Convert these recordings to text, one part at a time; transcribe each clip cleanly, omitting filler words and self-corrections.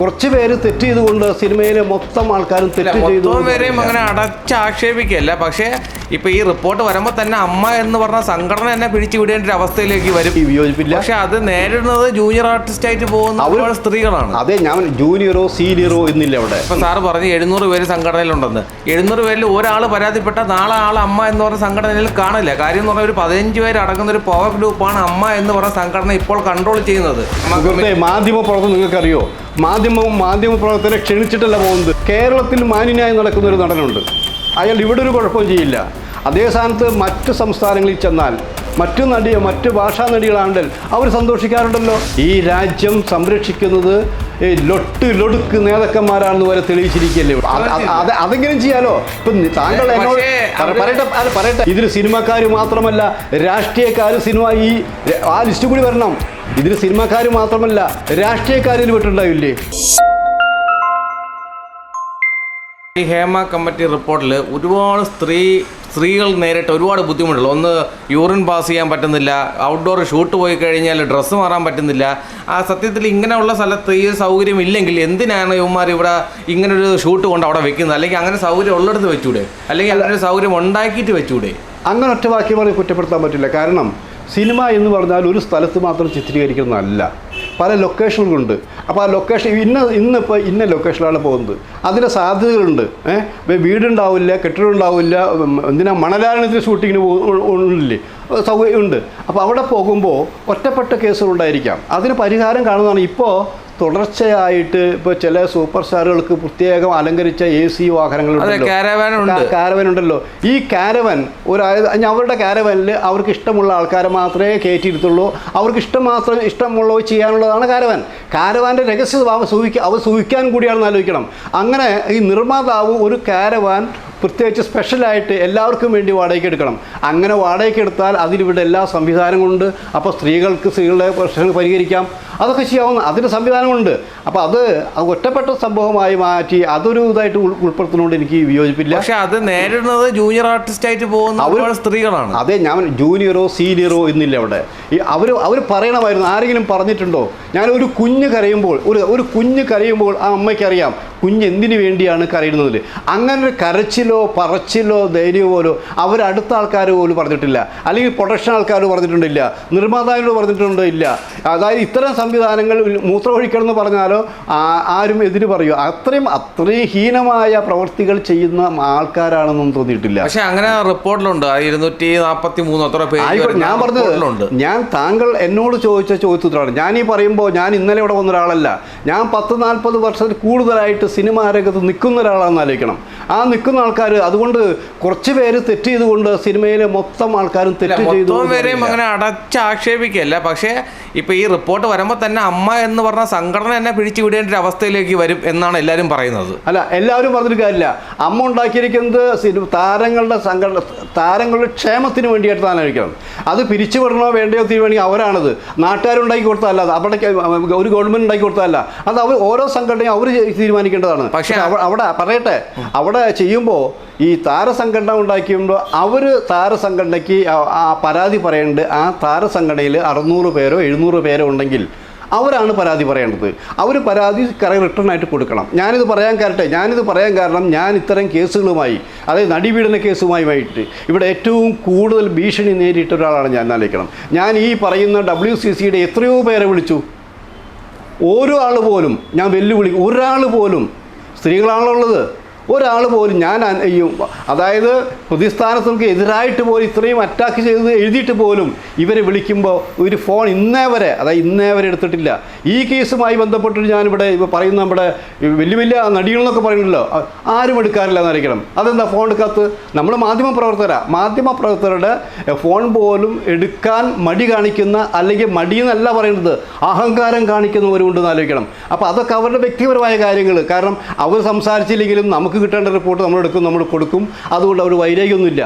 കുറച്ച് പേര് തെറ്റ് ചെയ്തുകൊണ്ട് സിനിമയിലെ മൊത്തം ആൾക്കാരും തെറ്റ് ചെയ്തു അങ്ങനെ അടച്ചാക്ഷേപിക്കല്ല. പക്ഷേ ഇപ്പൊ ഈ റിപ്പോർട്ട് വരുമ്പോൾ തന്നെ അമ്മ എന്ന് പറഞ്ഞ സംഘടന തന്നെ പിടിച്ചു വിടേണ്ട ഒരു അവസ്ഥയിലേക്ക് വരും. വിയോജിപ്പില്ല. പക്ഷെ അത് നേരിടുന്നത് ജൂനിയർ ആർട്ടിസ്റ്റ് ആയിട്ട് പോകുന്ന ഒരുപാട് സ്ത്രീകളാണ്. അതെ, ഞാൻ ജൂനിയറോ സീനിയറോ എന്നില്ല അവിടെ. ഇപ്പൊ സാറ് പറഞ്ഞ് 700 പേര് സംഘടനയിലുണ്ടെന്ന്. 700 പേരിൽ ഒരാൾ പരാതിപ്പെട്ട നാളെ അമ്മ എന്ന് പറഞ്ഞ സംഘടനയിൽ കാണില്ല. കാര്യം എന്ന് പറഞ്ഞാൽ ഒരു 15 പേര് അടങ്ങുന്ന ഒരു പവർ ഗ്രൂപ്പാണ് അമ്മ എന്ന് പറഞ്ഞ സംഘടന ഇപ്പോൾ കൺട്രോൾ ചെയ്യുന്നത്. മാധ്യമ പ്രവർത്തനം നിങ്ങൾക്കറിയോ? മാധ്യമ പ്രവർത്തകരെ ക്ഷണിച്ചിട്ടല്ല പോകുന്നത്. കേരളത്തിൽ മാന്യനായി നടക്കുന്ന ഒരു നടനുണ്ട്. അയാൾ ഇവിടെ ഒരു കുഴപ്പവും ചെയ്യില്ല. അതേ സ്ഥാനത്ത് മറ്റ് സംസ്ഥാനങ്ങളിൽ ചെന്നാൽ മറ്റ് ഭാഷാ നടികളാണെങ്കിൽ അവർ സന്തോഷിക്കാറുണ്ടല്ലോ. ഈ രാജ്യം സംരക്ഷിക്കുന്നത് ലൊടുക്ക് നേതാക്കന്മാരാണെന്ന് വരെ തെളിയിച്ചിരിക്കുകയല്ലേ. അതെങ്കിലും ചെയ്യാലോ. ഇപ്പം താങ്കൾ എന്നോട് പറയട്ടെ, ഇതിൽ സിനിമക്കാർ മാത്രമല്ല രാഷ്ട്രീയക്കാർ ആ ലിസ്റ്റ് കൂടി വരണം. ഇതിൽ സിനിമക്കാർ മാത്രമല്ല രാഷ്ട്രീയക്കാരിൽ വിട്ടുണ്ടാവില്ലേ? ഈ ഹേമ കമ്മിറ്റി റിപ്പോർട്ടിൽ ഒരുപാട് സ്ത്രീകൾ നേരിട്ട് ഒരുപാട് ബുദ്ധിമുട്ടുകൾ. ഒന്ന്, യൂറിൻ പാസ് ചെയ്യാൻ പറ്റുന്നില്ല. ഔട്ട്ഡോർ ഷൂട്ട് പോയി കഴിഞ്ഞാൽ ഡ്രസ്സ് മാറാൻ പറ്റുന്നില്ല. ആ സത്യത്തിൽ ഇങ്ങനെയുള്ള സ്ഥലത്ത് ഈ സൗകര്യം ഇല്ലെങ്കിൽ എന്തിനാണ് ഇവന്മാർ ഇവിടെ ഇങ്ങനൊരു ഷൂട്ട് കൊണ്ട് അവിടെ വെക്കുന്നത്? അല്ലെങ്കിൽ അങ്ങനെ സൗകര്യം ഉള്ളിടത്ത് വെച്ചൂടെ? അല്ലെങ്കിൽ അങ്ങനെ ഒരു സൗകര്യം ഉണ്ടാക്കിയിട്ട് വെച്ചൂടെ? അങ്ങനെ ഒറ്റ വാക്യം പറഞ്ഞ് കുറ്റപ്പെടുത്താൻ പറ്റില്ല. കാരണം സിനിമ എന്ന് പറഞ്ഞാൽ ഒരു സ്ഥലത്ത് മാത്രം ചിത്രീകരിക്കുന്നതല്ല, പല ലൊക്കേഷനുകളുണ്ട്. അപ്പോൾ ആ ലൊക്കേഷൻ ഇന്നിപ്പോൾ ഇന്ന ലൊക്കേഷനിലാണ് പോകുന്നത്. അതിൻ്റെ സാധ്യതകളുണ്ട്. വീടുണ്ടാവില്ല, കെട്ടിടം ഉണ്ടാവില്ല. എന്തിനാ മണലാരണത്തിൽ ഷൂട്ടിങ്ങിന് ഉള്ളില്ലേ സൗകര്യം ഉണ്ട്. അപ്പോൾ അവിടെ പോകുമ്പോൾ ഒറ്റപ്പെട്ട കേസുകളുണ്ടായിരിക്കാം. അതിന് പരിഹാരം കാണുന്നതാണ്. ഇപ്പോൾ തുടർച്ചയായിട്ട് ഇപ്പോൾ ചില സൂപ്പർ സ്റ്റാറുകൾക്ക് പ്രത്യേകം അലങ്കരിച്ച AC വാഹനങ്ങളുണ്ടല്ലോ, കാരവൻ ഉണ്ടല്ലോ. ഈ കാരവൻ അവരുടെ കാരവനിൽ അവർക്ക് ഇഷ്ടമുള്ള ആൾക്കാരെ മാത്രമേ കയറ്റിയിരുത്തുള്ളൂ. അവർക്ക് ഇഷ്ടമുള്ളത് ചെയ്യാനുള്ളതാണ് കാരവാൻ്റെ രഹസ്യ അവർ സൂഹിക്കാൻ കൂടിയാണെന്ന് ആലോചിക്കണം. അങ്ങനെ ഈ നിർമ്മാതാവ് ഒരു കാരവാൻ പ്രത്യേകിച്ച് സ്പെഷ്യലായിട്ട് എല്ലാവർക്കും വേണ്ടി വാടകയ്ക്ക് എടുക്കണം. അങ്ങനെ വാടകയ്ക്ക് എടുത്താൽ അതിലിവിടെ എല്ലാ സംവിധാനങ്ങളുണ്ട്. അപ്പോൾ സ്ത്രീകളുടെ പ്രശ്നങ്ങൾ പരിഹരിക്കാം. അതൊക്കെ ചെയ്യാവുന്ന അതിന് സംവിധാനമുണ്ട്. അപ്പോൾ അത് ഒറ്റപ്പെട്ട സംഭവമായി മാറ്റി അതൊരു ഇതായിട്ട് ഉൾപ്പെടുത്തുന്നതുകൊണ്ട് എനിക്ക് വിയോജിപ്പില്ല. പക്ഷെ അത് നേരിടുന്നത് ജൂനിയർ ആർട്ടിസ്റ്റ് ആയിട്ട് പോകുന്ന സ്ത്രീകളാണ്. അതെ, ഞാൻ ജൂനിയറോ സീനിയറോ എന്നില്ല അവിടെ. അവർ പറയണമായിരുന്നു. ആരെങ്കിലും പറഞ്ഞിട്ടുണ്ടോ? ഞാൻ ഒരു കുഞ്ഞ് കരയുമ്പോൾ ആ അമ്മയ്ക്കറിയാം കുഞ്ഞ് എന്തിനു വേണ്ടിയാണ് കരയുന്നത്. അങ്ങനെ ഒരു കരച്ചിലോ പറച്ചിലോ ധൈര്യമോ പോലോ അവരടുത്ത ആൾക്കാർ പോലും പറഞ്ഞിട്ടില്ല. അല്ലെങ്കിൽ പ്രൊഡക്ഷൻ ആൾക്കാർ പറഞ്ഞിട്ടുണ്ടില്ല, നിർമ്മാതാവിനോട് പറഞ്ഞിട്ടുണ്ടില്ല. അതായത് ഇത്തരം സംവിധാനങ്ങൾ മൂത്രമൊഴിക്കണം എന്ന് പറഞ്ഞാലോ ആരും എതിര് പറയുമോ? അത്രയും ഹീനമായ പ്രവൃത്തികൾ ചെയ്യുന്ന ആൾക്കാരാണെന്നൊന്നും തോന്നിയിട്ടില്ല. പക്ഷേ അങ്ങനെ റിപ്പോർട്ടിലുണ്ട് 243 അത്ര പേര്. ഞാൻ പറഞ്ഞത്, ഞാൻ താങ്കൾ എന്നോട് ചോദിച്ച ചോദ്യത്തിലാണ് ഞാൻ ഈ പറയുമ്പോൾ ഞാൻ ഇന്നലെ ഇവിടെ വന്ന ഒരാളല്ല. ഞാൻ 10-40 വർഷത്തിൽ കൂടുതലായിട്ട് സിനിമാ രംഗത്ത് നിൽക്കുന്ന ഒരാളാണെന്ന് ആലോചിക്കണം. ആ നിൽക്കുന്ന ആൾക്കാർ അതുകൊണ്ട് കുറച്ച് പേര് തെറ്റ് ചെയ്തുകൊണ്ട് സിനിമയിലെ മൊത്തം ആൾക്കാരും തെറ്റ് ചെയ്തു അങ്ങനെ അടച്ചാക്ഷേപിക്കല്ല. പക്ഷേ ഇപ്പൊ ഈ റിപ്പോർട്ട് വരുമ്പോൾ തന്നെ അമ്മ എന്ന് പറഞ്ഞ സംഘടന തന്നെ പിടിച്ചു വിടേണ്ട ഒരു അവസ്ഥയിലേക്ക് വരും എന്നാണ് എല്ലാവരും പറയുന്നത്. അല്ല, എല്ലാവരും പറഞ്ഞിട്ട് കാര്യമില്ല. അമ്മ ഉണ്ടാക്കിയിരിക്കുന്നത് താരങ്ങളുടെ ക്ഷേമത്തിന് വേണ്ടിയിട്ട് താനായിരിക്കണം. അത് പിരിച്ചുവിടണോ വേണ്ടയോ തീരുമാനിക്കുക അവരാണത്. നാട്ടുകാരുണ്ടാക്കി കൊടുത്തതല്ല, അവിടെ ഒരു ഗവൺമെൻറ് ഉണ്ടാക്കി കൊടുത്തതല്ല. അത് ഓരോ സംഘടനയും അവർ തീരുമാനിക്കേണ്ടതാണ്. പക്ഷേ അവിടെ ചെയ്യുമ്പോൾ ഈ താരസംഘടന ഉണ്ടാക്കിയുമ്പോൾ അവർ താരസംഘടനയ്ക്ക് ആ പരാതി പറയേണ്ടത്. ആ താരസംഘടനയിൽ 600 പേരോ 700 പേരോ ഉണ്ടെങ്കിൽ അവരാണ് പരാതി പറയേണ്ടത്. അവർ പരാതി റിട്ടേൺ ആയിട്ട് കൊടുക്കണം. ഞാനിത് പറയാൻ കാരണം ഞാൻ ഇത്തരം കേസുകളുമായി, അതായത് നടിപീഡന കേസുമായിട്ട് ഇവിടെ ഏറ്റവും കൂടുതൽ ഭീഷണി നേരിട്ട ഒരാളാണ് ഞാൻ ആലോചിക്കണം. ഞാൻ ഈ പറയുന്ന WCCയുടെ എത്രയോ പേരെ വിളിച്ചു. ഓരോ ആൾ പോലും ഞാൻ വെല്ലുവിളിക്കും. ഒരാൾ പോലും, സ്ത്രീകളാണുള്ളത്, ഒരാൾ പോലും ഞാൻ അതായത് പ്രതിസ്ഥാനങ്ങൾക്ക് എതിരായിട്ട് പോലും ഇത്രയും അറ്റാക്ക് ചെയ്ത് എഴുതിയിട്ട് പോലും ഇവരെ വിളിക്കുമ്പോൾ ഒരു ഫോൺ ഇന്നേ വരെ എടുത്തിട്ടില്ല. ഈ കേസുമായി ബന്ധപ്പെട്ട് ഞാനിവിടെ പറയുന്ന നമ്മുടെ വലിയ നടികളെന്നൊക്കെ പറയുന്നല്ലോ, ആരും എടുക്കാറില്ല എന്നായിരിക്കണം. അതെന്താ ഫോൺ എടുക്കാത്തത്? നമ്മൾ മാധ്യമപ്രവർത്തകരുടെ ഫോൺ പോലും എടുക്കാൻ മടി കാണിക്കുന്ന, അല്ലെങ്കിൽ മടിയെന്നല്ല പറയുന്നത്, അഹങ്കാരം കാണിക്കുന്നവരുണ്ടെന്ന് ആലോചിക്കണം. അപ്പോൾ അതൊക്കെ അവരുടെ വ്യക്തിപരമായ കാര്യങ്ങൾ. കാരണം അവർ സംസാരിച്ചില്ലെങ്കിലും നമുക്ക് നമുക്ക് കിട്ടേണ്ട റിപ്പോർട്ട് നമ്മൾ എടുക്കും, നമ്മൾ കൊടുക്കും. അതുകൊണ്ട് അവർ വൈരാഗ്യമൊന്നുമില്ല.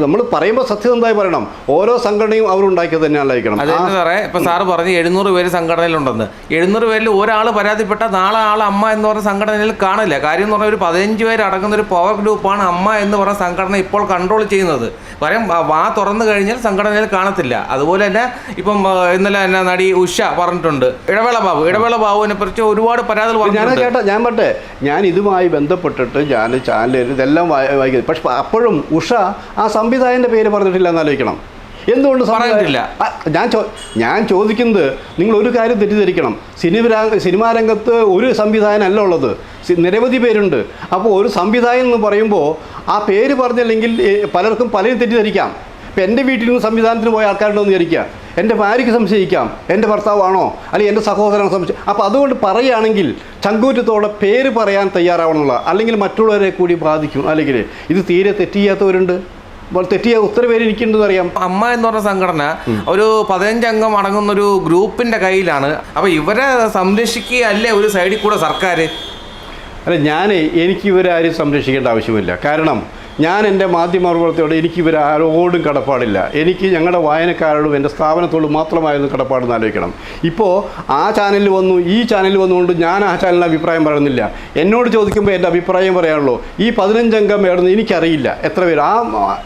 നമ്മൾ പറയുമ്പോൾ സത്യസന്ധമായി പറയണം. ഓരോ സംഘടനയും അവരുണ്ടാക്കിയത് തന്നെയാണ് അയക്കണം. അതെന്ന് പറയാം. ഇപ്പം സാറ് പറഞ്ഞ് 700 പേര് സംഘടനയിലുണ്ടെന്ന്. 700 പേരിൽ ഒരാൾ പരാതിപ്പെട്ട നാളെ ആൾ അമ്മ എന്ന് പറഞ്ഞ സംഘടനയിൽ കാണില്ല. കാര്യം എന്ന് പറഞ്ഞാൽ ഒരു 15 പേര് അടങ്ങുന്ന ഒരു പവർ ഗ്രൂപ്പാണ് അമ്മ എന്ന് പറഞ്ഞ സംഘടന ഇപ്പോൾ കൺട്രോൾ ചെയ്യുന്നത്. കാര്യം വാ തുറന്നു കഴിഞ്ഞാൽ സംഘടനയിൽ കാണത്തില്ല. അതുപോലെ തന്നെ ഇപ്പം ഇന്നലെ തന്നെ നടി ഉഷ പറഞ്ഞിട്ടുണ്ട്, ഇടവേള ബാബുവിനെ കുറിച്ച് ഒരുപാട് പരാതികൾ ഞാൻ പറട്ടെ, ഞാൻ ഇതുമായി ബന്ധപ്പെട്ടിട്ട് ഞാൻ ചാനലിൽ ഇതെല്ലാം വായിക്കുന്നത്. പക്ഷെ അപ്പോഴും ഉഷ ആ സംവിധായകൻ്റെ പേര് പറഞ്ഞിട്ടില്ല എന്നാലോചിക്കണം. എന്തുകൊണ്ട് പറഞ്ഞിട്ടില്ല? ഞാൻ ചോദിക്കുന്നത്, നിങ്ങൾ ഒരു കാര്യം തെറ്റിദ്ധരിക്കണം. സിനിമാ രംഗത്ത് ഒരു സംവിധായകനല്ല ഉള്ളത്, നിരവധി പേരുണ്ട്. അപ്പോൾ ഒരു സംവിധായകൻ എന്ന് പറയുമ്പോൾ ആ പേര് പറഞ്ഞില്ലെങ്കിൽ പലർക്കും പലരും തെറ്റിദ്ധരിക്കാം. ഇപ്പം എൻ്റെ വീട്ടിൽ നിന്ന് സംവിധാനത്തിന് പോയ ആൾക്കാരുണ്ടോയെന്ന് വിചാരിക്കുക, എൻ്റെ ഭാര്യയ്ക്ക് സംശയിക്കാം എൻ്റെ ഭർത്താവാണോ അല്ലെങ്കിൽ എൻ്റെ സഹോദരനെ സംശയം. അപ്പോൾ അതുകൊണ്ട് പറയുകയാണെങ്കിൽ ചങ്കൂറ്റത്തോടെ പേര് പറയാൻ തയ്യാറാവണമെന്നുള്ള, അല്ലെങ്കിൽ മറ്റുള്ളവരെ കൂടി ബാധിക്കും. അല്ലെങ്കിൽ ഇത് തീരെ തെറ്റിയാത്തവരുണ്ട്, തെറ്റിയ ഒത്തിരി പേര് ഇരിക്കുന്നുണ്ടെന്ന് അറിയാം. അമ്മ എന്ന് പറഞ്ഞ സംഘടന ഒരു 15 അംഗം അടങ്ങുന്ന ഒരു ഗ്രൂപ്പിൻ്റെ കയ്യിലാണ്. അപ്പോൾ ഇവരെ സംരക്ഷിക്കുകയല്ലേ ഒരു സൈഡിൽ കൂടെ സർക്കാർ? അല്ല, എനിക്ക് ഇവരാരും സംരക്ഷിക്കേണ്ട ആവശ്യമില്ല. കാരണം ഞാൻ എൻ്റെ മാധ്യമപ്രവർത്തകരോട് എനിക്കിവരാരോടും കടപ്പാടില്ല. എനിക്ക് ഞങ്ങളുടെ വായനക്കാരോടും എൻ്റെ സ്ഥാപനത്തോടും മാത്രമായിരുന്നു കടപ്പാടെന്ന് ആലോചിക്കണം. ഇപ്പോൾ ആ ചാനലിൽ വന്നു, ഈ ചാനലിൽ വന്നുകൊണ്ട് ഞാൻ ആ ചാനലിന് അഭിപ്രായം പറയുന്നില്ല. എന്നോട് ചോദിക്കുമ്പോൾ എൻ്റെ അഭിപ്രായം പറയാനുള്ളൂ. ഈ 15 അംഗം വേണമെന്ന് എനിക്കറിയില്ല എത്ര പേര്.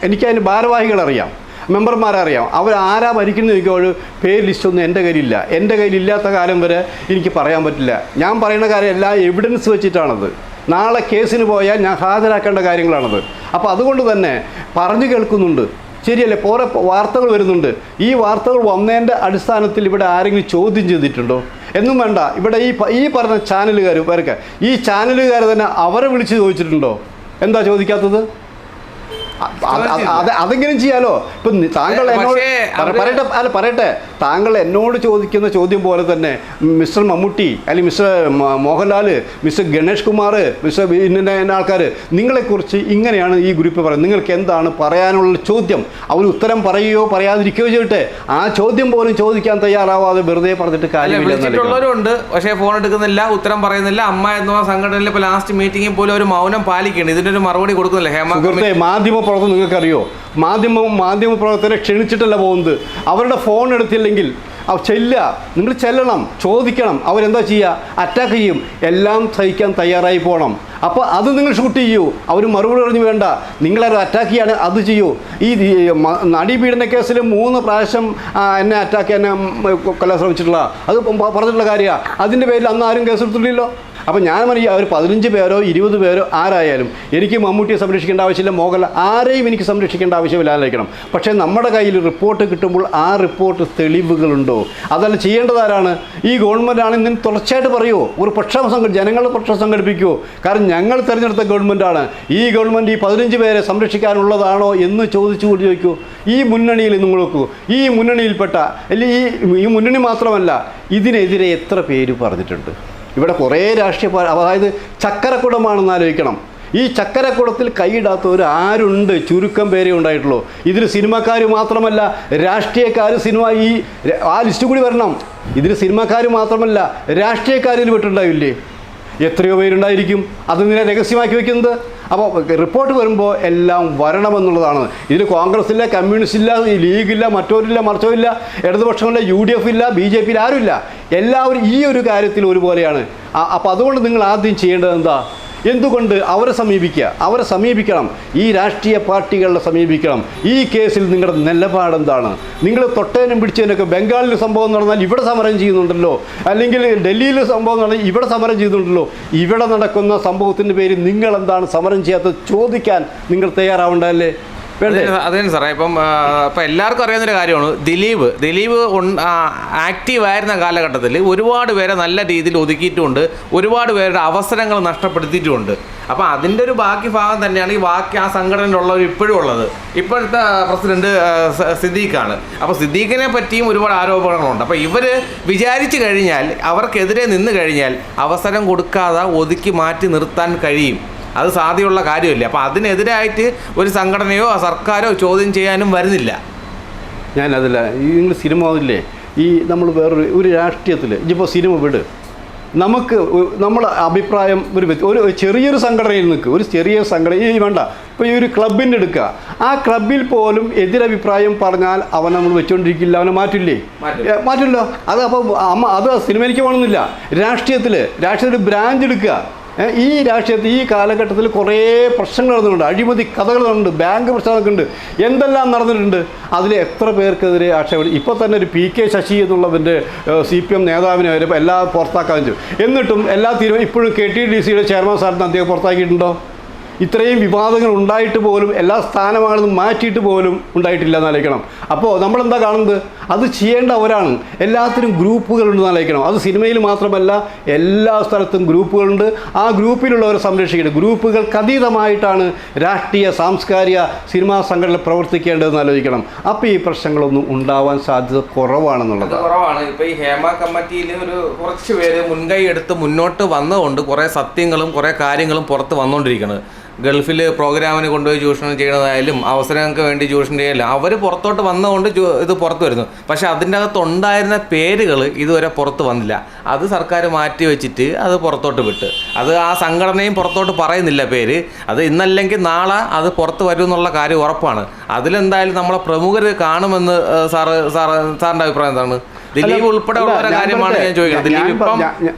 എനിക്കതിന് ഭാരവാഹികളറിയാം, മെമ്പർമാരറിയാം. അവരാരാ ഭരിക്കുന്നത് എനിക്ക് പേര് ലിസ്റ്റൊന്നും എൻ്റെ കയ്യിലില്ല. എൻ്റെ കയ്യിലില്ലാത്ത കാലം വരെ എനിക്ക് പറയാൻ പറ്റില്ല. ഞാൻ പറയുന്ന കാര്യം എല്ലാം എവിഡൻസ് വെച്ചിട്ടാണത്. നാളെ കേസിന് പോയാൽ ഞാൻ ഹാജരാക്കേണ്ട കാര്യങ്ങളാണത്. അപ്പോൾ അതുകൊണ്ട് തന്നെ പറഞ്ഞു കേൾക്കുന്നുണ്ട്, ശരിയല്ലേ? കുറേ വാർത്തകൾ വരുന്നുണ്ട്. ഈ വാർത്തകൾ വന്നതിൻ്റെ അടിസ്ഥാനത്തിൽ ഇവിടെ ആരെങ്കിലും ചോദ്യം ചെയ്തിട്ടുണ്ടോ? എന്നും വേണ്ട. ഇവിടെ ഈ പറഞ്ഞ ചാനലുകാർ പേരൊക്കെ, ഈ ചാനലുകാർ തന്നെ അവരെ വിളിച്ച് ചോദിച്ചിട്ടുണ്ടോ? എന്താ ചോദിക്കാത്തത്? അതെങ്കിലും ചെയ്യാലോ. ഇപ്പം താങ്കൾ എന്നോട് പറയട്ടെ, താങ്കൾ എന്നോട് ചോദിക്കുന്ന ചോദ്യം പോലെ തന്നെ മിസ്റ്റർ മമ്മൂട്ടി അല്ലെങ്കിൽ mister Mohanlal, mister Ganesh Kumar, mister ഇന്ന ആൾക്കാർ നിങ്ങളെക്കുറിച്ച് ഇങ്ങനെയാണ് ഈ ഗ്രൂപ്പ് പറയുന്നത്, നിങ്ങൾക്ക് എന്താണ് പറയാനുള്ള ചോദ്യം? അവർ ഉത്തരം പറയുകയോ പറയാതിരിക്കുകയോ ചെയ്യട്ടെ. ആ ചോദ്യം പോലും ചോദിക്കാൻ തയ്യാറാവാതെ വെറുതെ പറഞ്ഞിട്ട് കാര്യമില്ലുള്ളവരുണ്ട്. പക്ഷേ ഫോൺ എടുക്കുന്നില്ല, ഉത്തരം പറയുന്നില്ല. അമ്മ എന്ന സംഘടനയിൽ ഇപ്പോൾ ലാസ്റ്റ് മീറ്റിംഗിൽ പോലും ഒരു മൗനം പാലിക്കുകയാണ്. ഇതിനൊരു മറുപടി കൊടുക്കുന്നില്ല. മാധ്യമ പ്രവർത്തനം നിങ്ങൾക്കറിയോ? മാധ്യമപ്രവർത്തകരെ ക്ഷണിച്ചിട്ടല്ല പോകുന്നത്. അവരുടെ ഫോൺ എടുത്തില്ലെങ്കിൽ നിങ്ങൾ ചെല്ലണം, ചോദിക്കണം. അവരെന്താ ചെയ്യുക? അറ്റാക്ക് ചെയ്യും. എല്ലാം സഹിക്കാൻ തയ്യാറായി പോകണം. അപ്പോൾ അത് നിങ്ങൾ ഷൂട്ട് ചെയ്യൂ. അവർ മറുപടി പറഞ്ഞു വേണ്ട, നിങ്ങളത് അറ്റാക്ക് ചെയ്യാണ്, അത് ചെയ്യൂ. ഈ നടിപീഡന കേസിൽ 3 പ്രാവശ്യം എന്നെ അറ്റാക്ക് എന്നെ കൊല്ലാൻ ശ്രമിച്ചിട്ടുള്ള അത് പറഞ്ഞിട്ടുള്ള കാര്യമാണ്. അതിൻ്റെ പേരിൽ അന്ന് ആരും കേസെടുത്തില്ലല്ലോ. അപ്പോൾ ഞാൻ പറയും, അവർ 15 പേരോ 20 പേരോ ആരായാലും എനിക്ക് മമ്മൂട്ടിയെ സംരക്ഷിക്കേണ്ട ആവശ്യമില്ല, മോഹൻലാൽ ആരെയും എനിക്ക് സംരക്ഷിക്കേണ്ട ആവശ്യമില്ല ആലോചിക്കണം. പക്ഷേ നമ്മുടെ കയ്യിൽ റിപ്പോർട്ട് കിട്ടുമ്പോൾ ആ റിപ്പോർട്ട് തെളിവുകളുണ്ടോ? അതല്ല ചെയ്യേണ്ടത് ആരാണ്? ഈ ഗവൺമെൻറ്റാണ്. ഇന്ന് തുടർച്ചയായിട്ട് പറയുമോ? ഒരു ജനങ്ങളുടെ പക്ഷം സംഘടിപ്പിക്കുമോ? കാരണം ഞങ്ങൾ തിരഞ്ഞെടുത്ത ഗവൺമെൻറ്റാണ്. ഈ ഗവൺമെൻറ് ഈ 15 പേരെ സംരക്ഷിക്കാനുള്ളതാണോ എന്ന് ചോദിച്ചുകൂടി ചോദിക്കൂ. ഈ മുന്നണിയിൽ നിങ്ങൾ നോക്കൂ, ഈ മുന്നണിയിൽപ്പെട്ട അല്ലെങ്കിൽ ഈ മുന്നണി മാത്രമല്ല, ഇതിനെതിരെ എത്ര പേര് പറഞ്ഞിട്ടുണ്ട്? ഇവിടെ കുറേ രാഷ്ട്രീയ അതായത് ചക്കരക്കുടമാണെന്ന് ആലോചിക്കണം. ഈ ചക്കരക്കുടത്തിൽ കൈയിടാത്തവർ ആരുണ്ട്? ചുരുക്കം പേരേ ഉണ്ടായിട്ടുള്ളൂ. ഇതിൽ സിനിമക്കാർ മാത്രമല്ല, രാഷ്ട്രീയക്കാർ ആ ലിസ്റ്റ് കൂടി വരണം. ഇതിൽ സിനിമക്കാർ മാത്രമല്ല, രാഷ്ട്രീയക്കാരിൽ വിട്ടുണ്ടാവില്ലേ? എത്രയോ പേരുണ്ടായിരിക്കും. അതിനെ രഹസ്യമാക്കി വയ്ക്കുന്നത്. അപ്പോൾ റിപ്പോർട്ട് വരുമ്പോൾ എല്ലാം വരണമെന്നുള്ളതാണ്. ഇതിൽ കോൺഗ്രസ് ഇല്ല, കമ്മ്യൂണിസ്റ്റ് ഇല്ല, ലീഗില്ല, മറ്റോരില്ല, മറിച്ചോരില്ല, ഇടതുപക്ഷമില്ല, UDF ഇല്ല, BJP ആരുമില്ല. എല്ലാവരും ഈ ഒരു കാര്യത്തിൽ ഒരുപോലെയാണ്. അപ്പോൾ അതുകൊണ്ട് നിങ്ങൾ ആദ്യം ചെയ്യേണ്ടത് എന്താ? എന്തുകൊണ്ട് അവരെ സമീപിക്കണം. ഈ രാഷ്ട്രീയ പാർട്ടികളെ സമീപിക്കണം. ഈ കേസിൽ നിങ്ങളുടെ നിലപാടെന്താണ്? നിങ്ങൾ തൊട്ടേനും പിടിച്ചതിനൊക്കെ ബംഗാളിൽ സംഭവം നടന്നാൽ ഇവിടെ സമരം ചെയ്യുന്നുണ്ടല്ലോ, അല്ലെങ്കിൽ ഡൽഹിയിൽ സംഭവം നടന്നാൽ ഇവിടെ സമരം ചെയ്യുന്നുണ്ടല്ലോ. ഇവിടെ നടക്കുന്ന സംഭവത്തിൻ്റെ പേരിൽ നിങ്ങളെന്താണ് സമരം ചെയ്യാത്തത് ചോദിക്കാൻ നിങ്ങൾ തയ്യാറാവേണ്ടതല്ലേ? അതെ സാറേ. ഇപ്പം എല്ലാവർക്കും അറിയാവുന്നൊരു കാര്യമാണ്, ദിലീപ് ആക്റ്റീവായിരുന്ന കാലഘട്ടത്തിൽ ഒരുപാട് പേരെ നല്ല രീതിയിൽ ഒതുക്കിയിട്ടുമുണ്ട്, ഒരുപാട് പേരുടെ അവസരങ്ങൾ നഷ്ടപ്പെടുത്തിയിട്ടുമുണ്ട്. അപ്പോൾ അതിൻ്റെ ഒരു ബാക്കി ഭാഗം തന്നെയാണ് ആ സംഘടനയിലുള്ളവർ ഇപ്പോഴും ഉള്ളത്. ഇപ്പോഴത്തെ പ്രസിഡന്റ് സിദ്ദീഖാണ്. അപ്പോൾ സിദ്ദീഖിനെ പറ്റിയും ഒരുപാട് ആരോപണങ്ങളുണ്ട്. അപ്പോൾ ഇവർ വിചാരിച്ചു കഴിഞ്ഞാൽ, അവർക്കെതിരെ നിന്ന് കഴിഞ്ഞാൽ അവസരം കൊടുക്കാതെ ഒതുക്കി മാറ്റി നിർത്താൻ കഴിയും. അത് സാധ്യമുള്ള കാര്യമില്ല. അപ്പോൾ അതിനെതിരായിട്ട് ഒരു സംഘടനയോ സർക്കാരോ ചോദ്യം ചെയ്യാനും വരുന്നില്ല. ഞാനതല്ല, നിങ്ങൾ സിനിമ ഇല്ലേ, നമ്മൾ വേറൊരു രാഷ്ട്രീയത്തിൽ ഇപ്പോൾ സിനിമ വിട്, നമുക്ക് നമ്മളെ അഭിപ്രായം ഒരു ചെറിയൊരു സംഘടനയിൽ നിൽക്കുക, ഒരു ചെറിയ സംഘടന ഈ വേണ്ട, ഇപ്പോൾ ഈ ഒരു ക്ലബിൻ്റെ എടുക്കുക, ആ ക്ലബിൽ പോലും എതിരഭിപ്രായം പറഞ്ഞാൽ അവൻ നമ്മൾ വെച്ചുകൊണ്ടിരിക്കില്ല, അവനെ മാറ്റില്ലോ. അത് അപ്പോൾ അത് സിനിമയിലേക്ക് പോകണമെന്നില്ല. രാഷ്ട്രീയത്തിൽ ബ്രാഞ്ച് എടുക്കുക. ഈ രാഷ്ട്രീയത്തിൽ ഈ കാലഘട്ടത്തിൽ കുറേ പ്രശ്നങ്ങൾ നടന്നിട്ടുണ്ട്, അഴിമതി കഥകൾ നടന്നിട്ടുണ്ട്, ബാങ്ക് പ്രശ്നങ്ങളൊക്കെ ഉണ്ട്, എന്തെല്ലാം നടന്നിട്ടുണ്ട്. അതിൽ എത്ര പേർക്കെതിരെ ആക്ഷേപം. ഇപ്പോൾ തന്നെ ഒരു PK ശശി എന്നുള്ളവൻ്റെ CPM നേതാവിനെ വരെ എല്ലാം പുറത്താക്കാൻ വെച്ചു. എന്നിട്ടും എല്ലാ തീരുമാനം ഇപ്പോഴും KTDCയുടെ ചെയർമാൻ സ്ഥാനത്ത് അദ്ദേഹം പുറത്താക്കിയിട്ടുണ്ടോ? ഇത്രയും വിവാദങ്ങൾ ഉണ്ടായിട്ട് പോലും എല്ലാ സ്ഥാനമാണെന്ന് മാറ്റിയിട്ട് പോലും ഉണ്ടായിട്ടില്ല എന്നാലോചിക്കണം. അപ്പോൾ നമ്മളെന്താ കാണുന്നത്? അത് ചെയ്യേണ്ടവരാണ്. എല്ലാത്തിനും ഗ്രൂപ്പുകളുണ്ടെന്ന് ആലോചിക്കണം. അത് സിനിമയിൽ മാത്രമല്ല, എല്ലാ സ്ഥലത്തും ഗ്രൂപ്പുകളുണ്ട്. ആ ഗ്രൂപ്പിലുള്ളവരെ സംരക്ഷിക്കണം. ഗ്രൂപ്പുകൾക്ക് അതീതമായിട്ടാണ് രാഷ്ട്രീയ, സാംസ്കാരിക, സിനിമാ സംഘടന പ്രവർത്തിക്കേണ്ടതെന്ന് ആലോചിക്കണം. അപ്പോൾ ഈ പ്രശ്നങ്ങളൊന്നും ഉണ്ടാവാൻ സാധ്യത കുറവാണെന്നുള്ളത്. കുറവാണ്. ഇപ്പോൾ ഈ ഹേമ കമ്മിറ്റിയിൽ ഒരു കുറച്ച് പേര് മുൻകൈ എടുത്ത് മുന്നോട്ട് വന്നതുകൊണ്ട് കുറേ സത്യങ്ങളും കുറേ കാര്യങ്ങളും പുറത്ത് വന്നുകൊണ്ടിരിക്കുന്നത്. ഗൾഫിൽ പ്രോഗ്രാമിന് കൊണ്ടുപോയി ചൂഷണം ചെയ്യണതായാലും അവസരങ്ങൾക്ക് വേണ്ടി ചൂഷണം ചെയ്യാലും അവർ പുറത്തോട്ട് വന്നതുകൊണ്ട് ഇത് പുറത്ത് വരുന്നു. പക്ഷേ അതിൻ്റെ അകത്തുണ്ടായിരുന്ന പേരുകൾ ഇതുവരെ പുറത്ത് വന്നില്ല. അത് സർക്കാർ മാറ്റി വെച്ചിട്ട് അത് പുറത്തോട്ട് വിട്ട്, അത് ആ സംഘടനയും പുറത്തോട്ട് പറയുന്നില്ല പേര്. അത് ഇന്നല്ലെങ്കിൽ നാളെ അത് പുറത്ത് വരും എന്നുള്ള കാര്യം ഉറപ്പാണ്. അതിലെന്തായാലും നമ്മളെ പ്രമുഖർ കാണുമെന്ന് സാറിൻ്റെ അഭിപ്രായം എന്താണ്? ദിലീപ് ഉൾപ്പെടെ ഉള്ള കാര്യമാണ് ഞാൻ ചോദിക്കുന്നത്.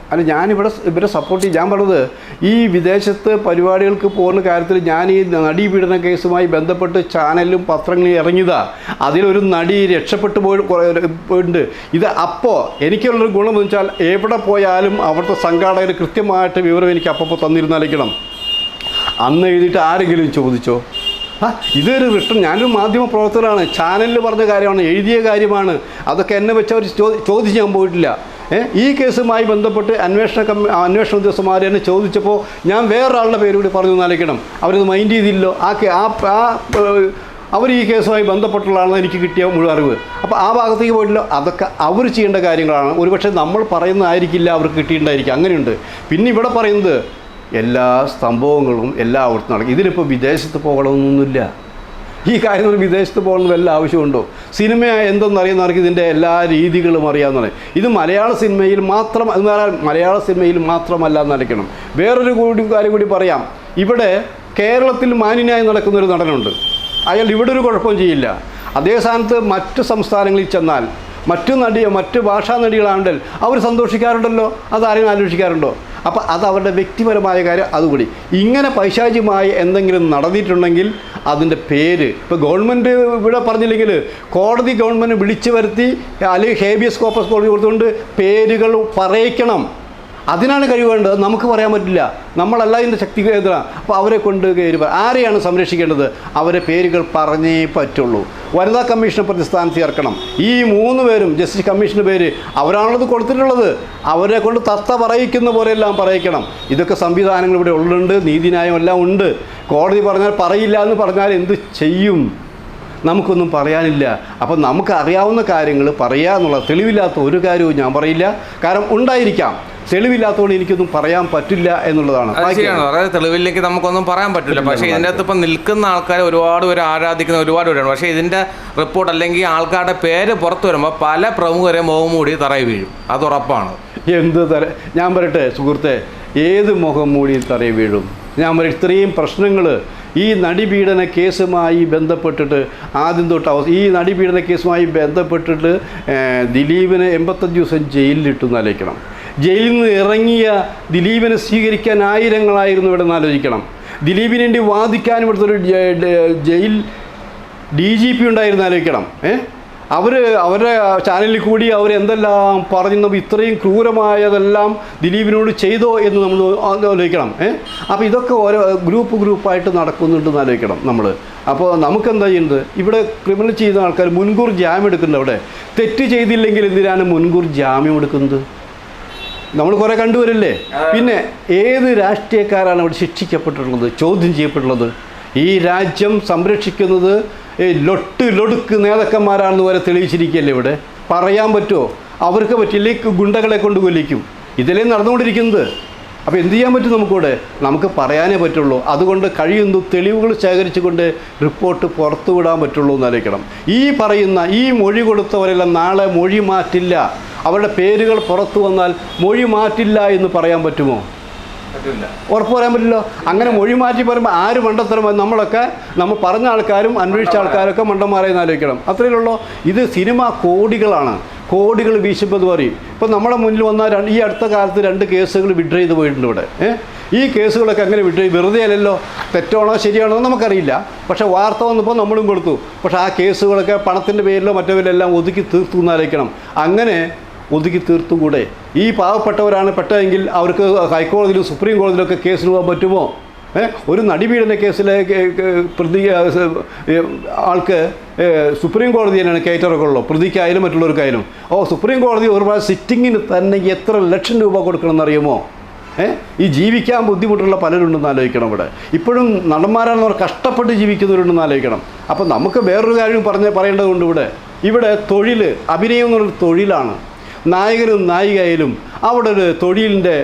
ഇവരെ സപ്പോർട്ട് ചെയ്യും. ഞാൻ പറഞ്ഞത് ഈ വിദേശത്ത് പരിപാടികൾക്ക് പോകുന്ന കാര്യത്തിൽ ഞാൻ ഈ നടീപീഡന കേസുമായി ബന്ധപ്പെട്ട് ചാനലിലും പത്രങ്ങളിലും ഇറങ്ങിയതാ. അതിലൊരു നടി രക്ഷപ്പെട്ടു പോയിട്ടുണ്ട്. ഇത് അപ്പോൾ എനിക്കുള്ളൊരു ഗുണമെന്ന് വെച്ചാൽ എവിടെ പോയാലും അവിടുത്തെ സംഘാടകർ കൃത്യമായിട്ട് വിവരം എനിക്ക് അപ്പോൾ തന്നിരുന്നാലിരിക്കണം. അന്ന് എഴുതിയിട്ട് ആരെങ്കിലും ചോദിച്ചോ? ഇതൊരു റിട്ടേൺ. ഞാനൊരു മാധ്യമ പ്രവർത്തകനാണ്, ചാനലിൽ പറഞ്ഞ കാര്യമാണ്, എഴുതിയ കാര്യമാണ്. അതൊക്കെ എന്നെ വെച്ച് അവർ ചോദിച്ച് ഞാൻ പോയിട്ടില്ല. ഈ കേസുമായി ബന്ധപ്പെട്ട് അന്വേഷണ ഉദ്യോഗസ്ഥന്മാർ എന്നെ ചോദിച്ചപ്പോൾ ഞാൻ വേറൊരാളുടെ പേര് കൂടി പറഞ്ഞു എന്നാലിരിക്കണം. അവരത് മൈൻഡ് ചെയ്തില്ലോ. അവർ ഈ കേസുമായി ബന്ധപ്പെട്ടുള്ളതാണെന്ന് എനിക്ക് കിട്ടിയ മുഴുവൻ അറിവ്. അപ്പോൾ ആ ഭാഗത്തേക്ക് പോയിട്ടില്ല. അതൊക്കെ അവർ ചെയ്യേണ്ട കാര്യങ്ങളാണ്. ഒരുപക്ഷെ നമ്മൾ പറയുന്നതായിരിക്കില്ല അവർക്ക് കിട്ടിയിട്ടുണ്ടായിരിക്കും. അങ്ങനെയുണ്ട്. പിന്നെ ഇവിടെ പറയുന്നത് എല്ലാ സംഭവങ്ങളും എല്ലായിടത്തും നടക്കും. ഇതിലിപ്പോൾ വിദേശത്ത് പോകണമെന്നൊന്നുമില്ല. ഈ കാര്യത്തിൽ വിദേശത്ത് പോകണമെന്ന് വല്ല ആവശ്യമുണ്ടോ? സിനിമ എന്തെന്നറിയുന്നവർക്ക് ഇതിൻ്റെ എല്ലാ രീതികളും അറിയാവുന്നതാണ്. ഇത് മലയാള സിനിമയിൽ മാത്രം, അത് മലയാള സിനിമയിൽ മാത്രമല്ല എന്നറിയിക്കണം. വേറൊരു കാര്യം കൂടി പറയാം. ഇവിടെ കേരളത്തിൽ മാന്യനായി നടക്കുന്നൊരു നടനുണ്ട്. അയാൾ ഇവിടെ ഒരു കുഴപ്പവും ചെയ്യില്ല. അതേ സ്ഥാനത്ത് മറ്റ് സംസ്ഥാനങ്ങളിൽ ചെന്നാൽ മറ്റ് ഭാഷാ നടികളാണെങ്കിൽ അവർ സന്തോഷിക്കാറുണ്ടല്ലോ. അതാരെങ്കിലും ആലോചിക്കാറുണ്ടോ? അപ്പോൾ അത് അവരുടെ വ്യക്തിപരമായ കാര്യം. അതുകൂടി ഇങ്ങനെ പൈശാചികമായി എന്തെങ്കിലും നടന്നിട്ടുണ്ടെങ്കിൽ അതിൻ്റെ പേര് ഇപ്പോൾ ഗവൺമെൻറ് ഇവിടെ പറഞ്ഞില്ലെങ്കിൽ കോടതി ഗവൺമെൻറ് വിളിച്ചു വരുത്തി അല്ലെങ്കിൽ ഹേബിയസ് കോർപ്പസ് കോടതി കൊടുത്തുകൊണ്ട് പേരുകൾ പറയിക്കണം. അതിനാണ് കഴിവേണ്ടത്. നമുക്ക് പറയാൻ പറ്റില്ല. നമ്മളല്ല ഇതിൻ്റെ ശക്തി കേന്ദ്രമാണ്. അപ്പോൾ അവരെ കൊണ്ട് കയറി ആരെയാണ് സംരക്ഷിക്കേണ്ടത്? അവരെ പേരുകൾ പറഞ്ഞേ പറ്റുള്ളൂ. വനിതാ കമ്മീഷനെ പ്രതിസ്ഥാനത്ത് ചേർക്കണം. ഈ 3 പേരും ജസ്റ്റിസ് കമ്മീഷൻ്റെ പേര് അവരാണത് കൊടുത്തിട്ടുള്ളത്. അവരെ കൊണ്ട് തത്ത പറയിക്കുന്ന പോലെയെല്ലാം പറയിക്കണം. ഇതൊക്കെ സംവിധാനങ്ങൾ ഇവിടെ ഉള്ളുണ്ട്, നീതിന്യായം എല്ലാം ഉണ്ട്. കോടതി പറഞ്ഞാൽ പറയില്ല എന്ന് പറഞ്ഞാൽ എന്ത് ചെയ്യും? നമുക്കൊന്നും പറയാനില്ല. അപ്പം നമുക്ക് അറിയാവുന്ന കാര്യങ്ങൾ പറയുക എന്നുള്ള തെളിവില്ലാത്ത ഒരു കാര്യവും ഞാൻ പറയില്ല. കാരണം ഉണ്ടായിരിക്കാം, തെളിവില്ലാത്തതുകൊണ്ട് എനിക്കൊന്നും പറയാൻ പറ്റില്ല എന്നുള്ളതാണ്. അതായത് തെളിവില്ലെങ്കിൽ നമുക്കൊന്നും പറയാൻ പറ്റില്ല. പക്ഷേ ഇതിൻ്റെ അകത്ത് ഇപ്പം നിൽക്കുന്ന ആൾക്കാർ ഒരുപാട് പേര് ആരാധിക്കുന്ന ഒരുപാട് പേരാണ്. പക്ഷേ ഇതിൻ്റെ റിപ്പോർട്ട് അല്ലെങ്കിൽ ആൾക്കാരുടെ പേര് പുറത്തു വരുമ്പോൾ പല പ്രമുഖരെ മുഖം മൂടി തറയിൽ വീഴും. അത് ഉറപ്പാണ്. ഞാൻ പറയട്ടെ സുഹൃത്തെ, ഏത് മുഖം മൂടി തറയിൽ വീഴും? ഞാൻ പറയും, ഇത്രയും പ്രശ്നങ്ങൾ ഈ നടിപീഡന കേസുമായി ബന്ധപ്പെട്ടിട്ട് ആദ്യം തൊട്ട് ഈ നടിപീഡന കേസുമായി ബന്ധപ്പെട്ടിട്ട് ദിലീപിനെ 85 ദിവസം ജയിലിലിട്ടു എന്നാലോചിക്കണം. ജയിലിൽ നിന്ന് ഇറങ്ങിയ ദിലീപിനെ സ്വീകരിക്കാൻ ആയിരങ്ങളായിരുന്നു ഇവിടെ എന്നാലോചിക്കണം. ദിലീപിന് വേണ്ടി വാദിക്കാനും ഇവിടുത്തെ ഒരു ജയിൽ DGP ഉണ്ടായിരുന്നു ആലോചിക്കണം. അവരുടെ ചാനലിൽ കൂടി അവരെന്തെല്ലാം പറഞ്ഞു, ഇത്രയും ക്രൂരമായതെല്ലാം ദിലീപിനോട് ചെയ്തോ എന്ന് നമ്മൾ ആലോചിക്കണം. അപ്പോൾ ഇതൊക്കെ ഓരോ ഗ്രൂപ്പായിട്ട് നടക്കുന്നുണ്ടെന്ന് ആലോചിക്കണം നമ്മൾ. അപ്പോൾ നമുക്കെന്താ ചെയ്യുന്നത്? ഇവിടെ ക്രിമിനൽ ചെയ്യുന്ന ആൾക്കാർ മുൻകൂർ ജാമ്യം എടുക്കുന്നുണ്ട്. അവിടെ തെറ്റ് ചെയ്തില്ലെങ്കിൽ എന്തിനാണ് മുൻകൂർ ജാമ്യം എടുക്കുന്നത്? നമ്മൾ കുറേ കണ്ടുവരില്ലേ? പിന്നെ ഏത് രാഷ്ട്രീയക്കാരാണ് അവിടെ ശിക്ഷിക്കപ്പെട്ടിട്ടുള്ളത്, ചോദ്യം ചെയ്യപ്പെട്ടുള്ളത്? ഈ രാജ്യം സംരക്ഷിക്കുന്നത് ലൊടുക്ക് നേതാക്കന്മാരാണെന്ന് വരെ തെളിയിച്ചിരിക്കുകയല്ലേ ഇവിടെ. പറയാൻ പറ്റുമോ? അവർക്ക് പറ്റില്ലെങ്കിൽ ഗുണ്ടകളെ കൊണ്ട് കൊല്ലിക്കും. ഇതിലേ നടന്നുകൊണ്ടിരിക്കുന്നത്. അപ്പോൾ എന്ത് ചെയ്യാൻ പറ്റും നമുക്കിവിടെ? നമുക്ക് പറയാനേ പറ്റുള്ളൂ. അതുകൊണ്ട് കഴിയുന്നു തെളിവുകൾ ശേഖരിച്ചുകൊണ്ട് റിപ്പോർട്ട് പുറത്തു വിടാൻ പറ്റുള്ളൂ എന്നാലോചിക്കണം. ഈ മൊഴി കൊടുത്തവരെല്ലാം നാളെ മൊഴി മാറ്റില്ല, അവരുടെ പേരുകൾ പുറത്തു വന്നാൽ മൊഴി മാറ്റില്ല എന്ന് പറയാൻ പറ്റുമോ? ഉറപ്പ് പറയാൻ പറ്റില്ല. അങ്ങനെ മൊഴി മാറ്റി പറയുമ്പോൾ ആര് മണ്ടത്തരം? നമ്മൾ പറഞ്ഞ ആൾക്കാരും അന്വേഷിച്ച ആൾക്കാരൊക്കെ മണ്ടന്മാരെ ആലോചിക്കണം. അത്രയുള്ളൂ. ഇത് സിനിമ കോടികൾ വീശുമ്പോൾ പറയും. ഇപ്പം നമ്മുടെ മുന്നിൽ വന്ന ഈ അടുത്ത കാലത്ത് 2 കേസുകൾ വിഡ്രോ ചെയ്ത് പോയിട്ടുണ്ട് ഇവിടെ. ഈ കേസുകളൊക്കെ അങ്ങനെ വിഡ്രോ വെറുതെ അല്ലല്ലോ, തെറ്റാണോ ശരിയാണോ നമുക്കറിയില്ല. പക്ഷേ വാർത്ത വന്നപ്പോൾ നമ്മളും കൊടുത്തു. പക്ഷേ ആ കേസുകളൊക്കെ പണത്തിൻ്റെ പേരിലോ മറ്റവരിലെല്ലാം ഒതുക്കി തീർത്തു എന്നാലോചിക്കണം. അങ്ങനെ ഒതുക്കി തീർത്തുകൂടെ? ഈ പാവപ്പെട്ടവരാണ് പെട്ടതെങ്കിൽ അവർക്ക് ഹൈക്കോടതിയിലും സുപ്രീം കോടതിയിലൊക്കെ കേസിന് പോകാൻ പറ്റുമോ? ഒരു നടിപീഡന കേസിലെ ആൾക്ക് സുപ്രീം കോടതി തന്നെയാണ് കയറ്ററൊക്കെ ഉള്ളൂ, പ്രതിക്കായാലും മറ്റുള്ളവർക്കായാലും. സുപ്രീം കോടതി ഒരുപാട് സിറ്റിങ്ങിന് തന്നെ എത്ര ലക്ഷം രൂപ കൊടുക്കണമെന്നറിയുമോ? ഈ ജീവിക്കാൻ ബുദ്ധിമുട്ടുള്ള പലരുണ്ടെന്ന് ആലോചിക്കണം. ഇവിടെ ഇപ്പോഴും നടന്മാരാണെന്നവർ കഷ്ടപ്പെട്ട് ജീവിക്കുന്നവരുണ്ടെന്ന് ആലോചിക്കണം. അപ്പം നമുക്ക് വേറൊരു കാര്യം പറയേണ്ടതുണ്ട്. ഇവിടെ തൊഴിൽ, അഭിനയം എന്നുള്ളൊരു തൊഴിലാണ്. നായകനും നായികയിലും അവിടെ ഒരു തൊഴിലിൻ്റെ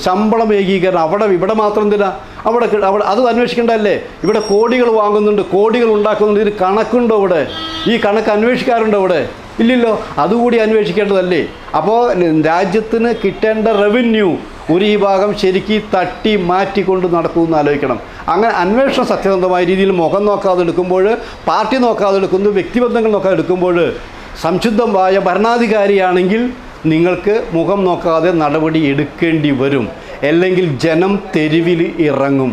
ശമ്പളം ഏകീകരണം ഇവിടെ മാത്രം എന്തിനാ? അവിടെ അത് അന്വേഷിക്കേണ്ടതല്ലേ? ഇവിടെ കോടികൾ വാങ്ങുന്നുണ്ട്, കോടികൾ ഉണ്ടാക്കുന്നുണ്ട്. ഇതിന് കണക്കുണ്ടോ ഇവിടെ? ഈ കണക്ക് അന്വേഷിക്കാറുണ്ടോ ഇവിടെ? ഇല്ലല്ലോ. അതുകൂടി അന്വേഷിക്കേണ്ടതല്ലേ? അപ്പോൾ രാജ്യത്തിന് കിട്ടേണ്ട റവന്യൂ ഒരു ഈ ഭാഗം ശരിക്ക് തട്ടി മാറ്റിക്കൊണ്ട് നടക്കുമെന്ന് ആലോചിക്കണം. അങ്ങനെ അന്വേഷണം സത്യസന്ധമായ രീതിയിൽ മുഖം നോക്കാതെ എടുക്കുമ്പോൾ, പാർട്ടി നോക്കാതെ എടുക്കുന്നു, വ്യക്തിബന്ധങ്ങൾ നോക്കാതെ എടുക്കുമ്പോൾ, സംശുദ്ധമായ ഭരണാധികാരിയാണെങ്കിൽ നിങ്ങൾക്ക് മുഖം നോക്കാതെ നടപടി എടുക്കേണ്ടി വരും. അല്ലെങ്കിൽ ജനം തെരുവിൽ ഇറങ്ങും.